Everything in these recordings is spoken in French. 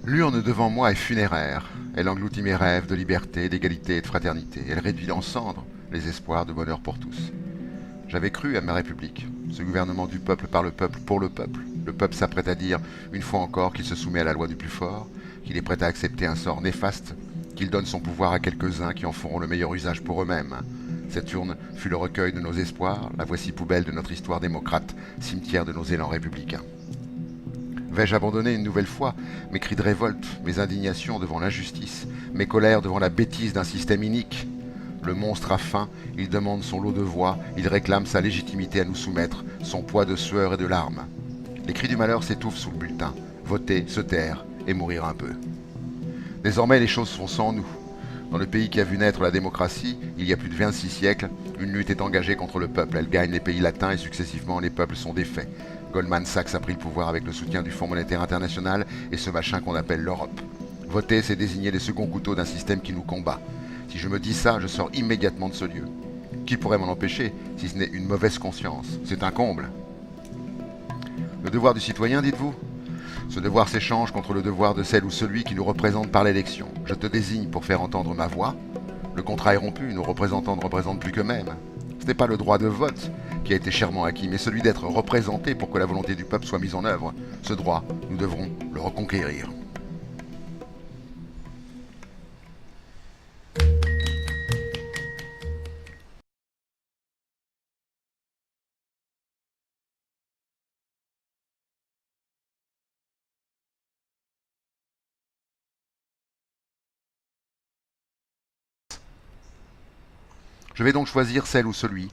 L'urne devant moi est funéraire. Elle engloutit mes rêves de liberté, d'égalité et de fraternité. Elle réduit en cendres les espoirs de bonheur pour tous. J'avais cru à ma République, ce gouvernement du peuple par le peuple pour le peuple. Le peuple s'apprête à dire, une fois encore, qu'il se soumet à la loi du plus fort, qu'il est prêt à accepter un sort néfaste, qu'il donne son pouvoir à quelques-uns qui en feront le meilleur usage pour eux-mêmes. Cette urne fut le recueil de nos espoirs, la voici poubelle de notre histoire démocrate, cimetière de nos élans républicains. Vais-je abandonner une nouvelle fois mes cris de révolte, mes indignations devant l'injustice, mes colères devant la bêtise d'un système inique? Le monstre a faim, il demande son lot de voix, il réclame sa légitimité à nous soumettre, son poids de sueur et de larmes. Les cris du malheur s'étouffent sous le bulletin. Voter, se taire et mourir un peu. Désormais, les choses sont sans nous. Dans le pays qui a vu naître la démocratie, il y a plus de 26 siècles, une lutte est engagée contre le peuple. Elle gagne les pays latins et successivement les peuples sont défaits. Goldman Sachs a pris le pouvoir avec le soutien du Fonds monétaire international et ce machin qu'on appelle l'Europe. Voter, c'est désigner les seconds couteaux d'un système qui nous combat. Si je me dis ça, je sors immédiatement de ce lieu. Qui pourrait m'en empêcher, si ce n'est une mauvaise conscience? C'est un comble. Le devoir du citoyen, dites-vous? Ce devoir s'échange contre le devoir de celle ou celui qui nous représente par l'élection. Je te désigne pour faire entendre ma voix. Le contrat est rompu, nos représentants ne représentent plus qu'eux-mêmes. Ce n'est pas le droit de vote qui a été chèrement acquis, mais celui d'être représenté pour que la volonté du peuple soit mise en œuvre. Ce droit, nous devrons le reconquérir. Je vais donc choisir celle ou celui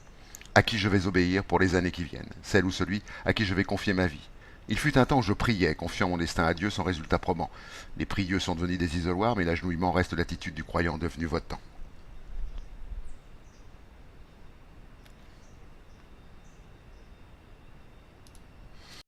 à qui je vais obéir pour les années qui viennent, celle ou celui à qui je vais confier ma vie. Il fut un temps où je priais, confiant mon destin à Dieu sans résultat probant. Les prieux sont devenus des isoloirs, mais l'agenouillement reste l'attitude du croyant devenu votant.